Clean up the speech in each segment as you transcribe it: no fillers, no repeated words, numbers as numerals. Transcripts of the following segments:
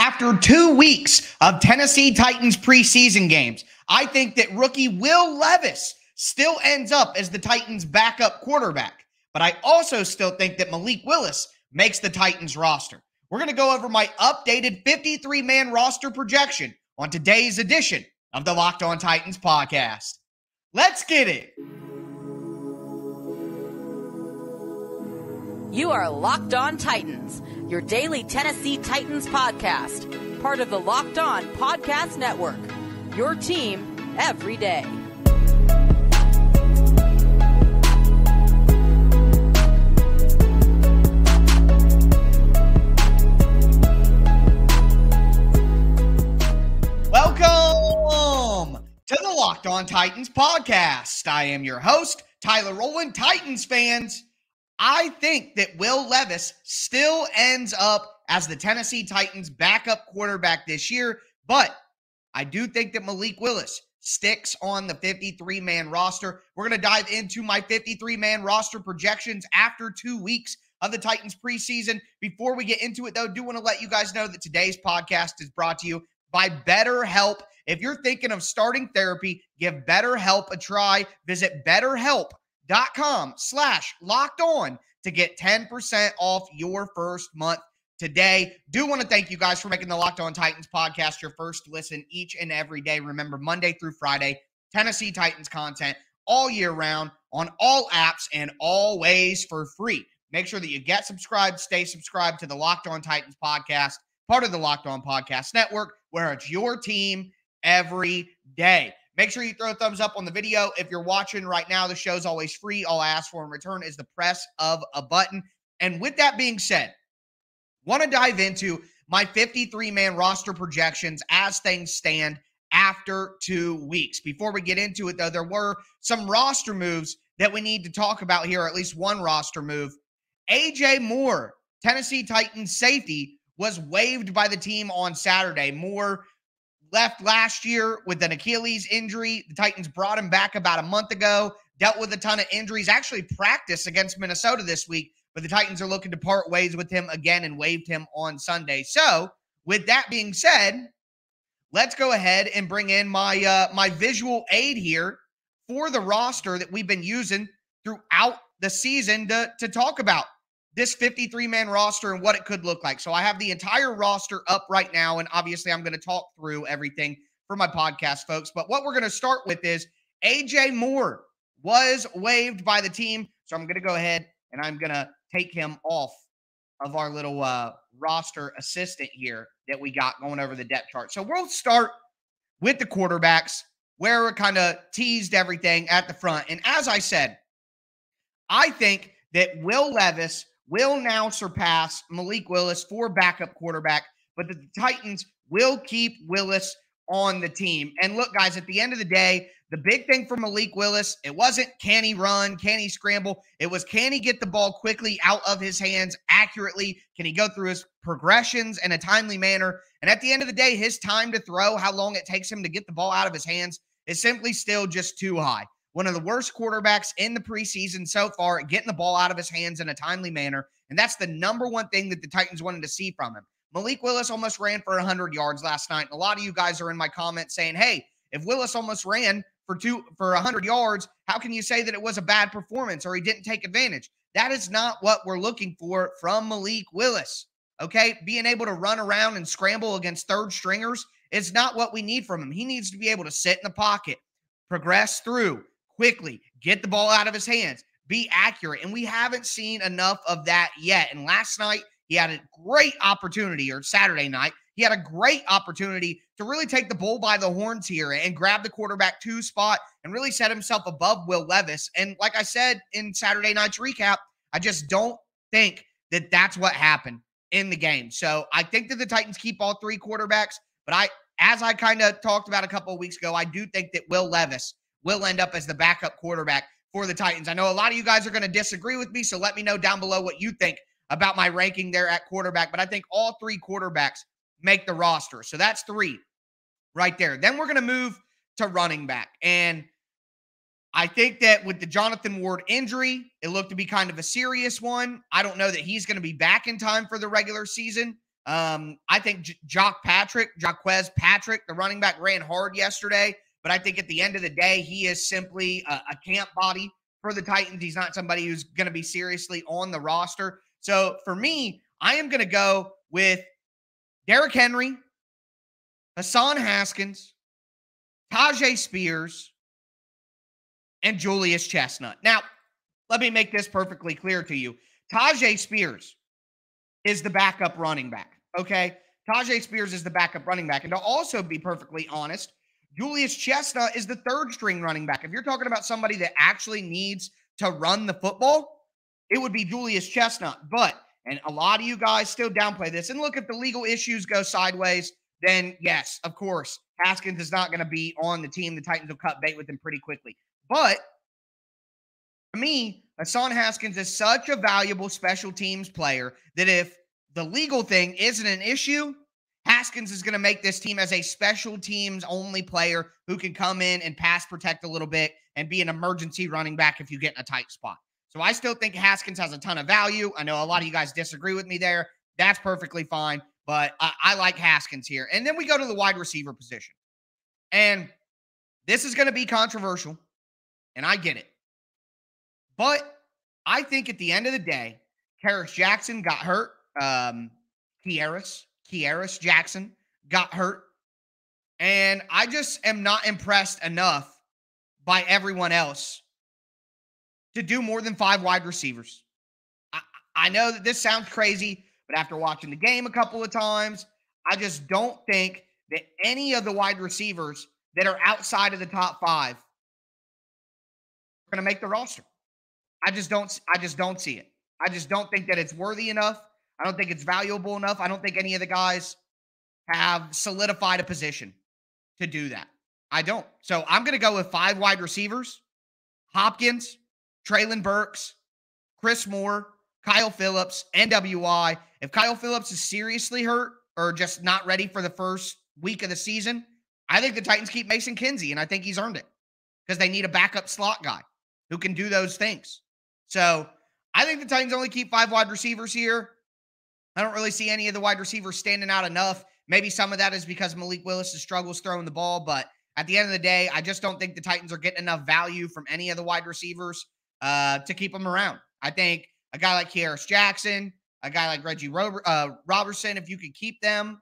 After 2 weeks of Tennessee Titans preseason games, I think that rookie Will Levis still ends up as the Titans' backup quarterback. But I also still think that Malik Willis makes the Titans roster. We're going to go over my updated 53-man roster projection on today's edition of the Locked On Titans podcast. Let's get it. You are Locked On Titans, your daily Tennessee Titans podcast, part of the Locked On Podcast Network, your team every day. Welcome to the Locked On Titans podcast. I am your host, Tyler Rowland. Titans fans, I think that Will Levis still ends up as the Tennessee Titans backup quarterback this year, but I do think that Malik Willis sticks on the 53-man roster. We're going to dive into my 53-man roster projections after 2 weeks of the Titans preseason. Before we get into it, though, I do want to let you guys know that today's podcast is brought to you by BetterHelp. If you're thinking of starting therapy, give BetterHelp a try. Visit BetterHelp.com/lockedon to get 10% off your first month today. Do want to thank you guys for making the Locked On Titans podcast your first listen each and every day. Remember, Monday through Friday, Tennessee Titans content all year round on all apps and always for free. Make sure that you get subscribed, stay subscribed to the Locked On Titans podcast, part of the Locked On Podcast Network, where it's your team every day. Make sure you throw a thumbs up on the video. If you're watching right now, the show's always free. All I ask for in return is the press of a button. And with that being said, want to dive into my 53-man roster projections as things stand after 2 weeks. Before we get into it, though, there were some roster moves that we need to talk about here, or at least one roster move. A.J. Moore, Tennessee Titans safety, was waived by the team on Saturday. Moore left last year with an Achilles injury. The Titans brought him back about a month ago, dealt with a ton of injuries, actually practiced against Minnesota this week, but the Titans are looking to part ways with him again and waived him on Sunday. So with that being said, let's go ahead and bring in my visual aid here for the roster that we've been using throughout the season to talk about this 53-man roster and what it could look like. So I have the entire roster up right now, and obviously I'm going to talk through everything for my podcast, folks. But what we're going to start with is A.J. Moore was waived by the team, so I'm going to go ahead and I'm going to take him off of our little roster assistant here that we got going over the depth chart. So we'll start with the quarterbacks, where we kind of teased everything at the front. And as I said, I think that Will Levis will now surpass Malik Willis for backup quarterback, but the Titans will keep Willis on the team. And look, guys, at the end of the day, the big thing for Malik Willis, it wasn't can he run, can he scramble? It was can he get the ball quickly out of his hands accurately? Can he go through his progressions in a timely manner? And at the end of the day, his time to throw, how long it takes him to get the ball out of his hands, is simply still just too high. One of the worst quarterbacks in the preseason so far at getting the ball out of his hands in a timely manner. And that's the number one thing that the Titans wanted to see from him. Malik Willis almost ran for 100 yards last night. And a lot of you guys are in my comments saying, hey, if Willis almost ran for 100 yards, how can you say that it was a bad performance or he didn't take advantage? That is not what we're looking for from Malik Willis. Okay? Being able to run around and scramble against third stringers is not what we need from him. He needs to be able to sit in the pocket, progress through quickly, get the ball out of his hands, be accurate. And we haven't seen enough of that yet. And last night, he had a great opportunity, or Saturday night, he had a great opportunity to really take the bull by the horns here and grab the quarterback 2 spot and really set himself above Will Levis. And like I said in Saturday night's recap, I just don't think that that's what happened in the game. So I think that the Titans keep all 3 quarterbacks, but as I kind of talked about a couple of weeks ago, I do think that Will Levis will end up as the backup quarterback for the Titans. I know a lot of you guys are going to disagree with me, so let me know down below what you think about my ranking there at quarterback. But I think all 3 quarterbacks make the roster. So that's 3 right there. Then we're going to move to running back. And I think that with the Jonathan Ward injury, it looked to be kind of a serious one. I don't know that he's going to be back in time for the regular season. I think Jaquez Patrick, the running back, ran hard yesterday, but I think at the end of the day, he is simply a camp body for the Titans. He's not somebody who's going to be seriously on the roster. So for me, I am going to go with Derrick Henry, Hassan Haskins, Tajay Spears, and Julius Chestnut. Now, let me make this perfectly clear to you. Tajay Spears is the backup running back, okay? Tajay Spears is the backup running back. And to also be perfectly honest, Julius Chestnut is the third-string running back. If you're talking about somebody that actually needs to run the football, it would be Julius Chestnut. But, and a lot of you guys still downplay this, and look, if the legal issues go sideways, then yes, of course, Haskins is not going to be on the team. The Titans will cut bait with him pretty quickly. But to me, Hassan Haskins is such a valuable special teams player that if the legal thing isn't an issue, Haskins is going to make this team as a special teams only player who can come in and pass protect a little bit and be an emergency running back if you get in a tight spot. So I still think Haskins has a ton of value. I know a lot of you guys disagree with me there. That's perfectly fine, but I like Haskins here. And then we go to the wide receiver position. And this is going to be controversial, and I get it. But I think at the end of the day, Kearis Jackson got hurt. Kearis Jackson got hurt. And I just am not impressed enough by everyone else to do more than 5 wide receivers. I know that this sounds crazy, but after watching the game a couple of times, I just don't think that any of the wide receivers that are outside of the top 5 are going to make the roster. I just don't see it. I just don't think that it's worthy enough. I don't think it's valuable enough. I don't think any of the guys have solidified a position to do that. I don't. So I'm going to go with 5 wide receivers: Hopkins, Treylon Burks, Chris Moore, Kyle Phillips, NWI. If Kyle Phillips is seriously hurt or just not ready for the first week of the season, I think the Titans keep Mason Kinsey, and I think he's earned it because they need a backup slot guy who can do those things. So I think the Titans only keep 5 wide receivers here. I don't really see any of the wide receivers standing out enough. Maybe some of that is because Malik Willis struggles throwing the ball, but at the end of the day, I just don't think the Titans are getting enough value from any of the wide receivers to keep them around. I think a guy like Kearis Jackson, a guy like Reggie Robertson, if you could keep them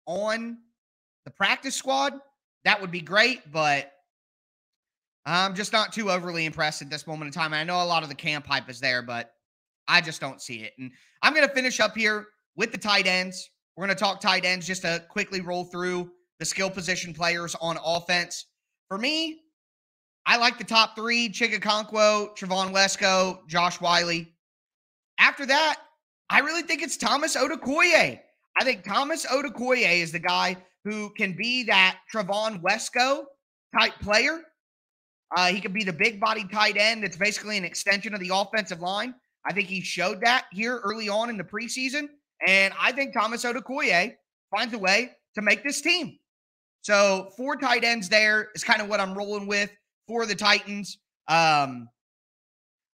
on the practice squad, that would be great, but I'm just not too overly impressed at this moment in time. And I know a lot of the camp hype is there, but I just don't see it. And I'm going to finish up here with the tight ends. We're going to talk tight ends just to quickly roll through the skill position players on offense. For me, I like the top 3: Chigakonkwo, Trevon Wesco, Josh Wiley. After that, I really think it's Thomas Odukoye. I think Thomas Odukoye is the guy who can be that Trevon Wesco type player. He could be the big body tight end that's basically an extension of the offensive line. I think he showed that here early on in the preseason. And I think Thomas Odukoye finds a way to make this team. So 4 tight ends there is kind of what I'm rolling with for the Titans.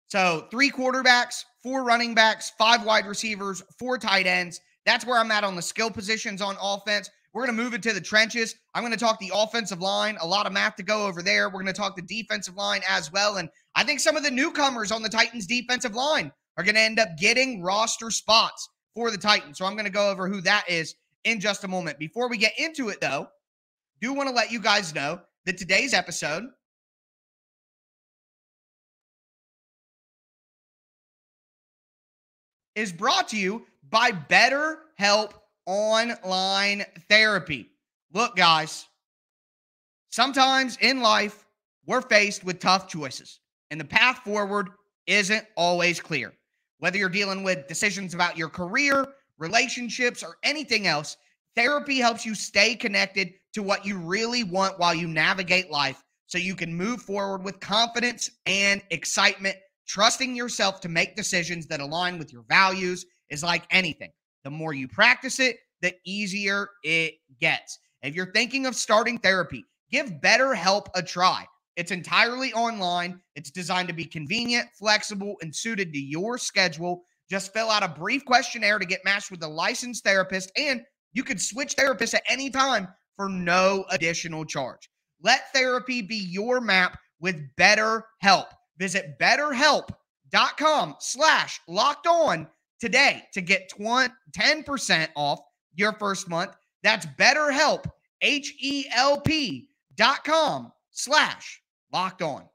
So 3 quarterbacks, 4 running backs, 5 wide receivers, 4 tight ends. That's where I'm at on the skill positions on offense. We're going to move into the trenches. I'm going to talk the offensive line. A lot of math to go over there. We're going to talk the defensive line as well. And I think some of the newcomers on the Titans defensive line are going to end up getting roster spots for the Titans. So I'm going to go over who that is in just a moment. Before we get into it, though, do want to let you guys know that today's episode is brought to you by BetterHelp Online Therapy. Look, guys, sometimes in life, we're faced with tough choices, and the path forward isn't always clear. Whether you're dealing with decisions about your career, relationships, or anything else, therapy helps you stay connected to what you really want while you navigate life so you can move forward with confidence and excitement. Trusting yourself to make decisions that align with your values is like anything. The more you practice it, the easier it gets. If you're thinking of starting therapy, give BetterHelp a try. It's entirely online. It's designed to be convenient, flexible, and suited to your schedule. Just fill out a brief questionnaire to get matched with a licensed therapist, and you could switch therapists at any time for no additional charge. Let therapy be your map with BetterHelp. Visit BetterHelp.com/lockedon today to get 10% off your first month. That's BetterHelp, HELP.com/lockedon.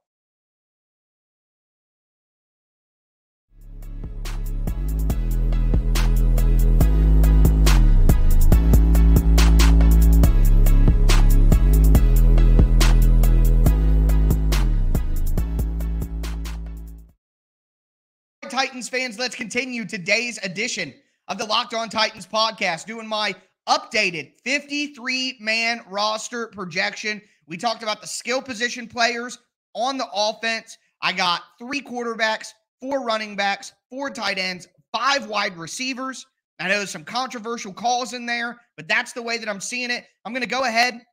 Titans fans, let's continue today's edition of the Locked On Titans podcast, doing my updated 53-man roster projection. We talked about the skill position players on the offense. I got 3 quarterbacks, 4 running backs, 4 tight ends, 5 wide receivers. I know there's some controversial calls in there, but that's the way that I'm seeing it. I'm going to go ahead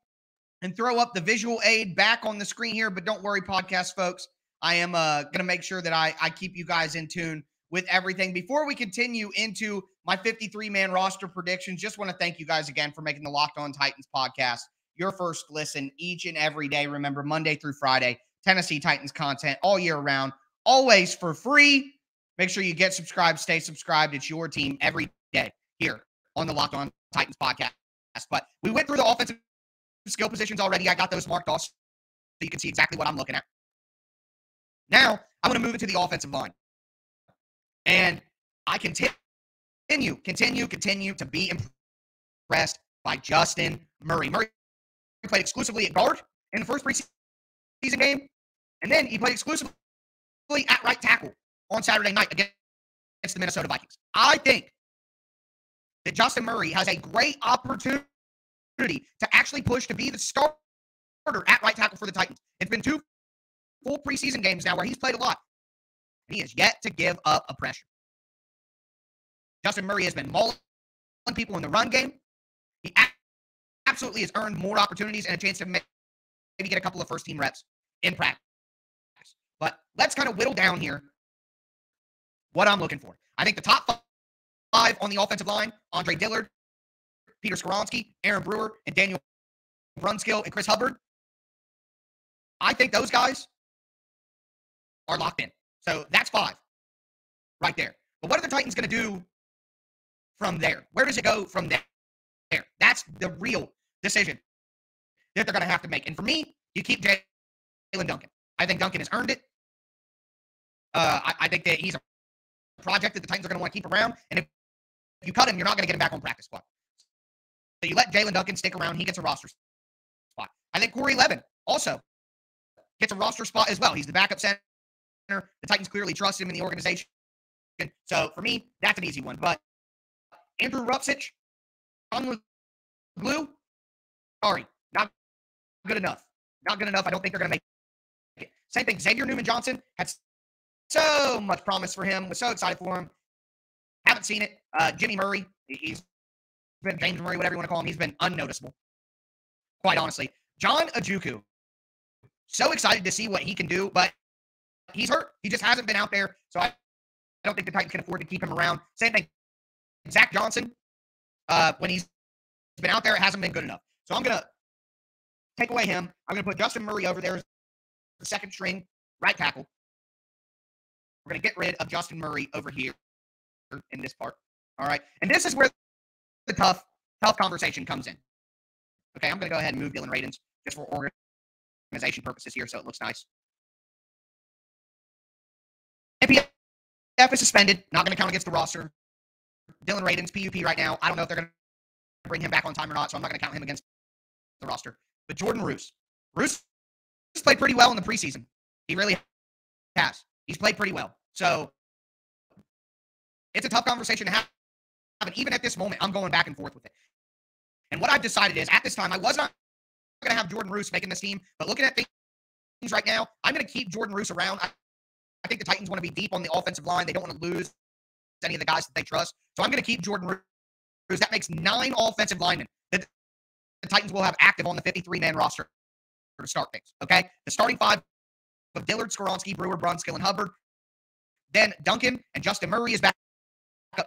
and throw up the visual aid back on the screen here, but don't worry, podcast folks. I am going to make sure that I keep you guys in tune with everything. Before we continue into my 53-man roster predictions, just want to thank you guys again for making the Locked On Titans podcast your first listen each and every day. Remember, Monday through Friday, Tennessee Titans content all year round, always for free. Make sure you get subscribed, stay subscribed. It's your team every day here on the Locked On Titans podcast. But we went through the offensive skill positions already. I got those marked off so you can see exactly what I'm looking at. Now, I'm going to move into the offensive line. And I continue to be impressed by Justin Murray. Murray played exclusively at guard in the first preseason game, and then he played exclusively at right tackle on Saturday night against the Minnesota Vikings. I think that Justin Murray has a great opportunity to actually push to be the starter at right tackle for the Titans. It's been 2 full preseason games now where he's played a lot. He has yet to give up a pressure. Justin Murray has been mauling people in the run game. He absolutely has earned more opportunities and a chance to maybe get a couple of first-team reps in practice. But let's kind of whittle down here what I'm looking for. I think the top 5 on the offensive line, Andre Dillard, Peter Skoronski, Aaron Brewer, and Daniel Brunskill, and Chris Hubbard, I think those guys are locked in. So that's 5 right there. But what are the Titans going to do from there? Where does it go from there? That's the real decision that they're going to have to make. And for me, you keep Jalen Duncan. I think Duncan has earned it. I think that he's a project that the Titans are going to want to keep around. And if you cut him, you're not going to get him back on practice squad. So you let Jalen Duncan stick around. He gets a roster spot. I think Corey Levin also gets a roster spot as well. He's the backup center. The Titans clearly trust him in the organization. So for me, that's an easy one. But Andrew Rupcich, on blue, sorry, not good enough. Not good enough. I don't think they're going to make it. Same thing. Xavier Newman-Johnson had so much promise for him. Was so excited for him. Haven't seen it. Jimmy Murray, he's been James Murray, whatever you want to call him. He's been unnoticeable, quite honestly. John Ojukwu, so excited to see what he can do, but he's hurt. He just hasn't been out there, so I don't think the Titans can afford to keep him around. Same thing. Zach Johnson, when he's been out there, it hasn't been good enough. So I'm going to take away him. I'm going to put Justin Murray over there as the second string right tackle. We're going to get rid of Justin Murray over here in this part. All right. And this is where the tough conversation comes in. Okay, I'm going to go ahead and move Dylan Radins just for organization purposes here so it looks nice. NPF is suspended, not going to count against the roster. Dylan Radins, PUP right now. I don't know if they're going to bring him back on time or not, so I'm not going to count him against the roster. But Jordan Roos. Roos has played pretty well in the preseason. He really has. He's played pretty well. So it's a tough conversation to have. And even at this moment, I'm going back and forth with it. And what I've decided is, at this time, I was not going to have Jordan Roos making this team, but looking at things right now, I'm going to keep Jordan Roos around. I think the Titans want to be deep on the offensive line. They don't want to lose any of the guys that they trust. So I'm going to keep Jordan Roos. That makes 9 offensive linemen that the Titans will have active on the 53-man roster to start things, okay? The starting 5 of Dillard, Skoronski, Brewer, Brunskill, and Hubbard. Then Duncan and Justin Murray is back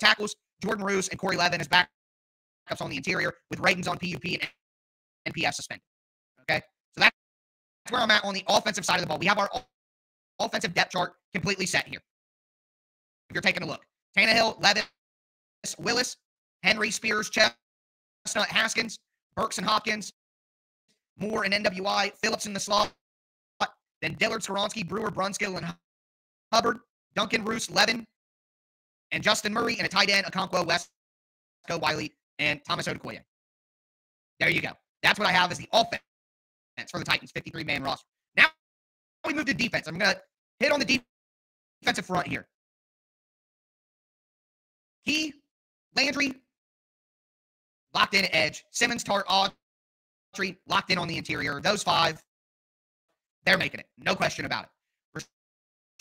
tackles, Jordan Roos and Corey Levin as backups on the interior, with Radens on PUP and NPF suspended. Okay? So that's where I'm at on the offensive side of the ball. We have our offensive depth chart completely set here. If you're taking a look. Tannehill, Levis, Willis, Henry, Spears, Chestnut, Haskins, Burks and Hopkins, Moore and NWI, Phillips in the slot, then Dillard, Skoronski, Brewer, Brunskill, and Hubbard, Duncan, Roos, Levin, and Justin Murray, and a tight end, Okonkwo, Wesco, Wiley, and Thomas Odukoye. There you go. That's what I have as the offense for the Titans, 53-man roster. Now we move to defense. I'm going to hit on the defensive front here. Key, Landry, locked in at edge. Simmons, Tart, Autry, locked in on the interior. Those five, they're making it. No question about it.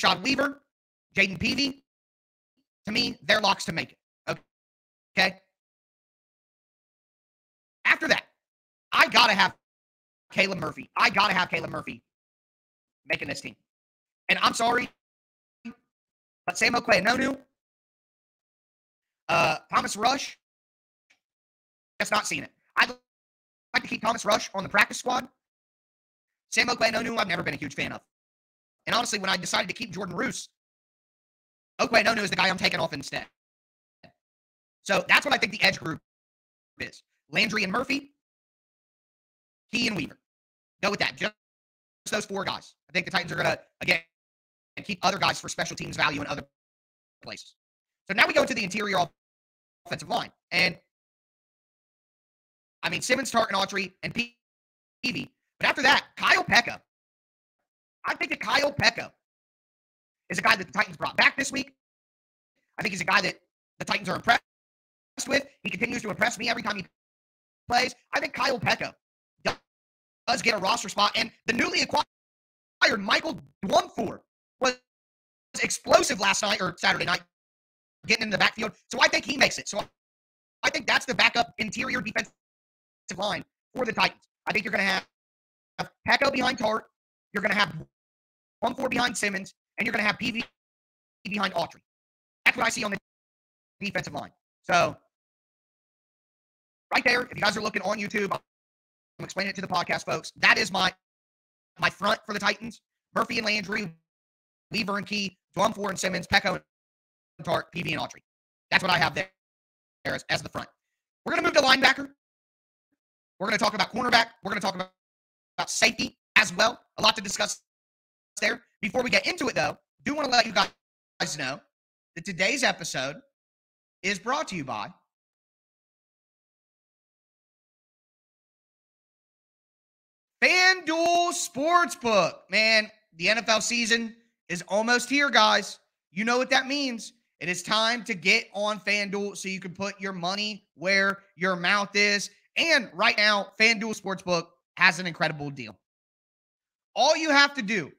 Rashad Weaver, Jaden Peavy, to me, they're locks to make it. Okay? After that, I got to have Caleb Murphy. I got to have Caleb Murphy making this team. And I'm sorry, but Sam Okwe-Nonu, Thomas Rush, just not seeing it. I'd like to keep Thomas Rush on the practice squad. Sam Okwe-Nonu, I've never been a huge fan of. And honestly, when I decided to keep Jordan Roos, Okwe-Nonu is the guy I'm taking off instead. So that's what I think the edge group is. Landry and Murphy, Key and Weaver. Go with that. Just those four guys. I think the Titans are going to, again, keep other guys for special teams value in other places. So now we go to the interior offensive line. And, I mean, Simmons, Tart, and Autry, and Peavy. But after that, Kyle Pekka. I think that Kyle Pekka is a guy that the Titans brought back this week. I think he's a guy that the Titans are impressed with. He continues to impress me every time he plays. I think Kyle Pekka does get a roster spot. And the newly acquired Michael Dwumfor was explosive last night or Saturday night, getting into the backfield. So I think he makes it. So I think that's the backup interior defensive line for the Titans. I think you're going to have Pecco behind Tart. You're going to have 1-4 behind Simmons. And you're going to have PV behind Autry. That's what I see on the defensive line. So right there, if you guys are looking on YouTube, I'm explaining it to the podcast folks. That is my front for the Titans. Murphy and Landry, Weaver and Key, Dwumfor and Simmons, Pecco and Tart, PV and Autry. That's what I have there as the front. We're going to move to linebacker. We're going to talk about cornerback. We're going to talk about safety as well. A lot to discuss there. Before we get into it, though, do want to let you guys know that today's episode is brought to you by FanDuel Sportsbook. Man, the NFL season is almost here, guys. You know what that means. It is time to get on FanDuel so you can put your money where your mouth is. And right now, FanDuel Sportsbook has an incredible deal. All you have to do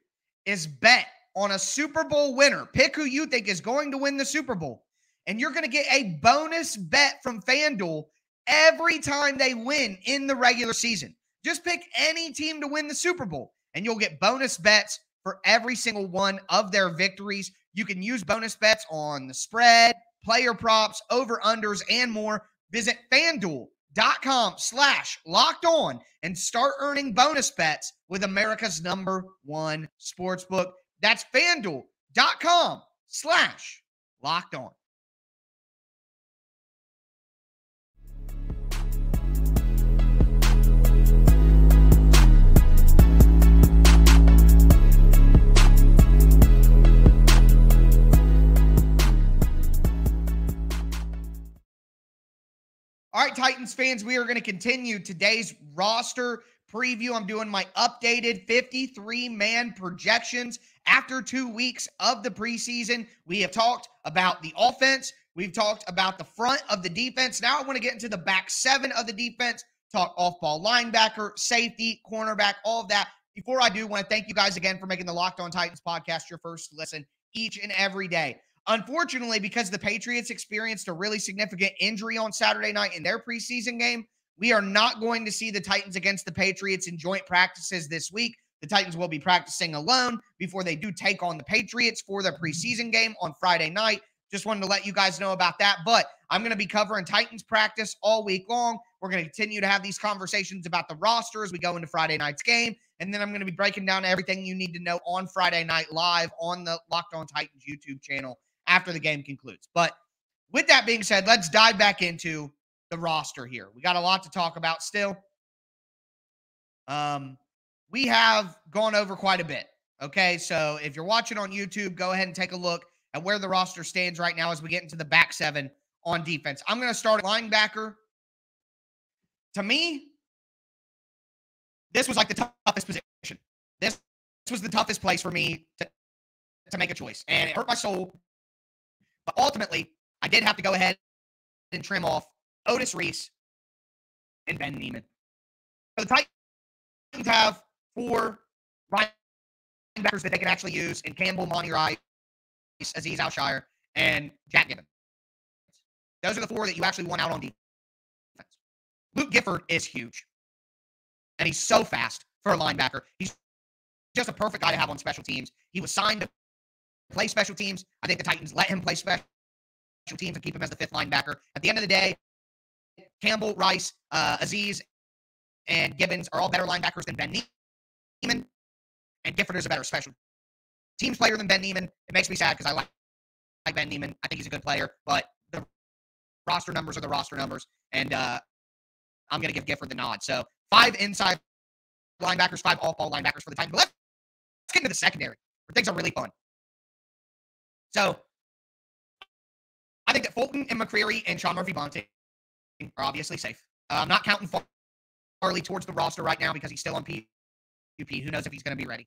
is bet on a Super Bowl winner. Pick who you think is going to win the Super Bowl. And you're going to get a bonus bet from FanDuel every time they win in the regular season. Just pick any team to win the Super Bowl, and you'll get bonus bets for every single one of their victories. You can use bonus bets on the spread, player props, over-unders, and more. Visit FanDuel.com/lockedon and start earning bonus bets with America's #1 sportsbook. That's FanDuel.com/lockedon. All right, Titans fans, we are going to continue today's roster preview. I'm doing my updated 53-man projections after 2 weeks of the preseason. We have talked about the offense. We've talked about the front of the defense. Now I want to get into the back seven of the defense, talk off-ball linebacker, safety, cornerback, all of that. Before I do, I want to thank you guys again for making the Locked On Titans podcast your first listen each and every day. Unfortunately, because the Patriots experienced a really significant injury on Saturday night in their preseason game, we are not going to see the Titans against the Patriots in joint practices this week. The Titans will be practicing alone before they do take on the Patriots for their preseason game on Friday night. just wanted to let you guys know about that. But I'm going to be covering Titans practice all week long. We're going to continue to have these conversations about the roster as we go into Friday night's game. And then I'm going to be breaking down everything you need to know on Friday night live on the Locked On Titans YouTube channel after the game concludes. But with that being said, let's dive back into the roster here. We got a lot to talk about still. We have gone over quite a bit. Okay, so if you're watching on YouTube, go ahead and take a look at where the roster stands right now as we get into the back seven on defense. I'm going to start at linebacker. To me, this was like the toughest position. This was the toughest place for me to make a choice. And it hurt my soul. But ultimately, I did have to go ahead and trim off Otis Reese and Ben Neiman. So the Titans have 4 linebackers that they can actually use in Campbell, Monty Rice, Azeez Al-Shire, and Jack Gibbons. Those are the 4 that you actually want out on defense. Luke Gifford is huge. And he's so fast for a linebacker. He's just a perfect guy to have on special teams. He was signed to play special teams. I think the Titans let him play special teams and keep him as the 5th linebacker. At the end of the day, Campbell, Rice, Azeez, and Gibbons are all better linebackers than Ben Neiman. And Gifford is a better special teams player than Ben Neiman. It makes me sad because I like Ben Neiman. I think he's a good player, but the roster numbers are the roster numbers, and I'm going to give Gifford the nod. So 5 inside linebackers, 5 off-ball linebackers for the Titans. But let's get into the secondary, where things are really fun. So I think that Fulton and McCreary and Sean Murphy-Bunting are obviously safe. I'm not counting Farley towards the roster right now because he's still on PUP. Who knows if he's going to be ready?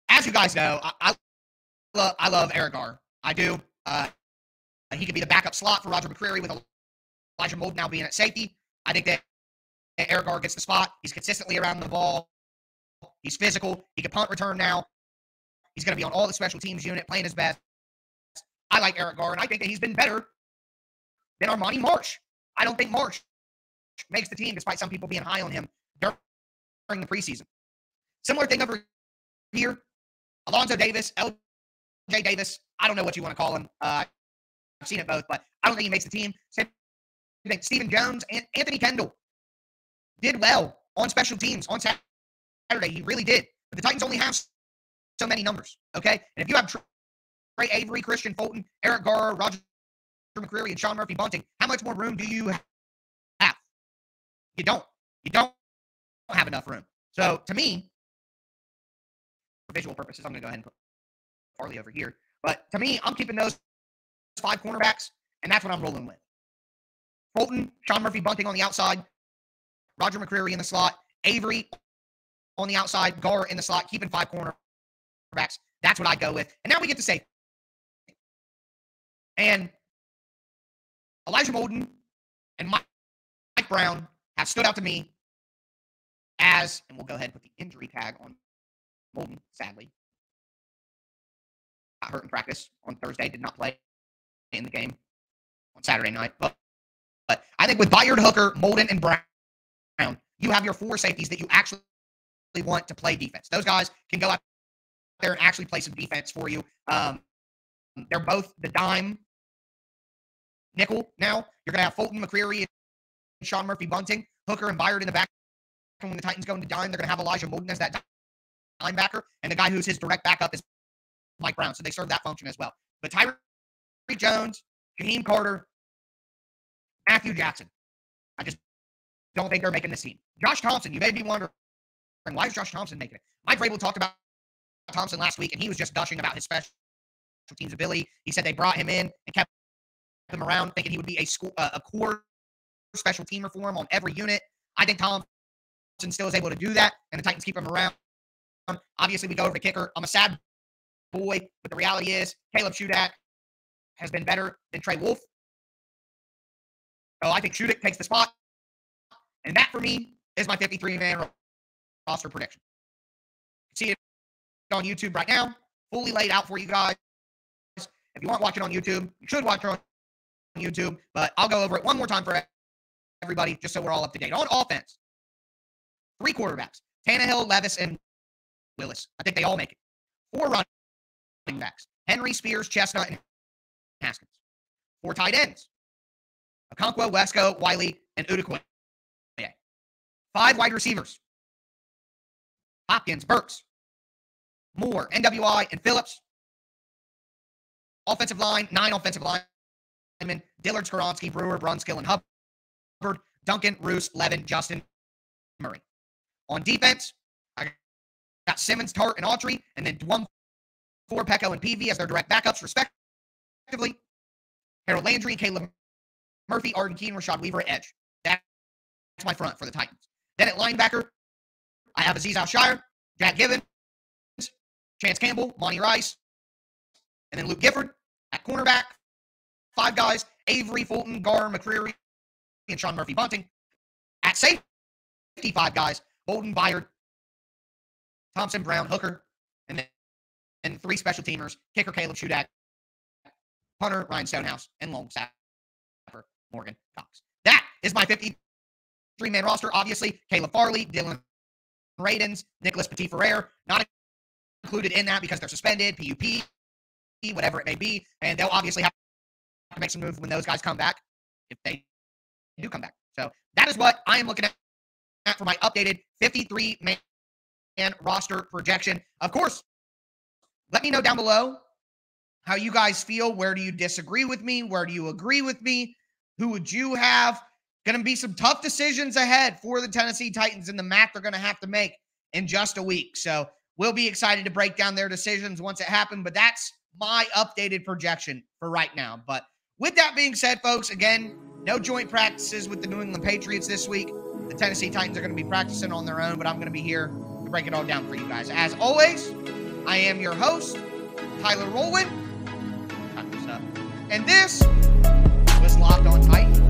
As you guys know, I love Eric Garr. I do. He could be the backup slot for Roger McCreary with Elijah Molden now being at safety. I think that Eric Garr gets the spot. He's consistently around the ball. He's physical. He can punt return now. He's going to be on all the special teams unit, playing his best. I like Eric Garr, and I think that he's been better than Armani Marsh. I don't think Marsh makes the team, despite some people being high on him during the preseason. Similar thing over here. Alonzo Davis, LJ Davis, I don't know what you want to call him. I've seen it both, but I don't think he makes the team. Same thing. Stephen Jones and Anthony Kendall did well on special teams on Saturday. He really did. But the Titans only have so many numbers, okay? And if you have Trey Avery, Christian Fulton, Eric Garr, Roger McCreary, and Sean Murphy-Bunting, how much more room do you have? You don't. You don't have enough room. So, to me, for visual purposes, I'm going to go ahead and put Farley over here. But to me, I'm keeping those 5 cornerbacks, and that's what I'm rolling with. Fulton, Sean Murphy-Bunting on the outside, Roger McCreary in the slot, Avery on the outside, Garr in the slot, keeping 5 cornerbacks. That's what I go with. And now we get to safety. And Elijah Molden and Mike Brown have stood out to me as, and we'll go ahead and put the injury tag on Molden, sadly. Got hurt in practice on Thursday, did not play in the game on Saturday night. But I think with Byard, Hooker, Molden, and Brown, you have your 4 safeties that you actually want to play defense. Those guys can go out there and actually play some defense for you. They're both the dime nickel now. You're going to have Fulton, McCreary, and Sean Murphy-Bunting, Hooker, and Byard in the back. When the Titans go into dime, they're going to have Elijah Molden as that linebacker, and the guy who's his direct backup is Mike Brown, so they serve that function as well. But Tyreek Jones, Jaheim Carter, Matthew Jackson, I just don't think they're making this team. Josh Thompson, you may be wondering, why is Josh Thompson making it? Mike Vrabel talked about Thompson last week, and he was just gushing about his special teams ability. He said they brought him in and kept him around, thinking he would be a core special teamer for him on every unit. I think Thompson still is able to do that, and the Titans keep him around. Obviously, we go over the kicker. I'm a sad boy, but the reality is Caleb Shudak has been better than Trey Wolf. So I think Shudak takes the spot, and that for me is my 53-man roster prediction. See it on YouTube right now, fully laid out for you guys. If you aren't watching on YouTube, you should watch it on YouTube, but I'll go over it one more time for everybody just so we're all up to date. On offense, 3 quarterbacks, Tannehill, Levis, and Willis. I think they all make it. 4 running backs, Henry, Spears, Chestnut, and Haskins. 4 tight ends. Okonkwo, Wesco, Wiley, and Udokoye. 5 wide receivers. Hopkins, Burks, Moore, NWI, and Phillips. Offensive line, 9 offensive linemen. Dillard, Skoronski, Brewer, Brunskill, and Hubbard. Duncan, Roos, Levin, Justin, Murray. On defense, I got Simmons, Tart, and Autry, and then Dwum, Ford, Pecco, and PV as their direct backups, respectively. Harold Landry, Caleb Murphy, Arden Keen, Rashad Weaver at edge. That's my front for the Titans. Then at linebacker, I have Aziz Al-Shire, Jack Givens, Chance Campbell, Monty Rice, and then Luke Gifford. At cornerback, 5 guys, Avery, Fulton, Gar, McCreary, and Sean Murphy Bunting. At safety, 5 guys, Bolden, Byard, Thompson, Brown, Hooker, and then 3 special teamers, kicker Caleb Shudak, punter Ryan Stonehouse, and long snapper Morgan Cox. That is my 53-man roster. Obviously, Caleb Farley, Dylan Radens, Nicholas Petit-Ferrer, not included in that because they're suspended, PUP, whatever it may be, and they'll obviously have to make some moves when those guys come back, if they do come back. So that is what I am looking at for my updated 53-man roster projection. Of course, let me know down below how you guys feel. Where do you disagree with me? Where do you agree with me? Who would you have? Going to be some tough decisions ahead for the Tennessee Titans and the math they're going to have to make in just a week. So we'll be excited to break down their decisions once it happens, but that's my updated projection for right now. But with that being said, folks, again, no joint practices with the New England Patriots this week. The Tennessee Titans are going to be practicing on their own, but I'm going to be here to break it all down for you guys. As always, I am your host, Tyler Rowland. And this was Locked On Titans.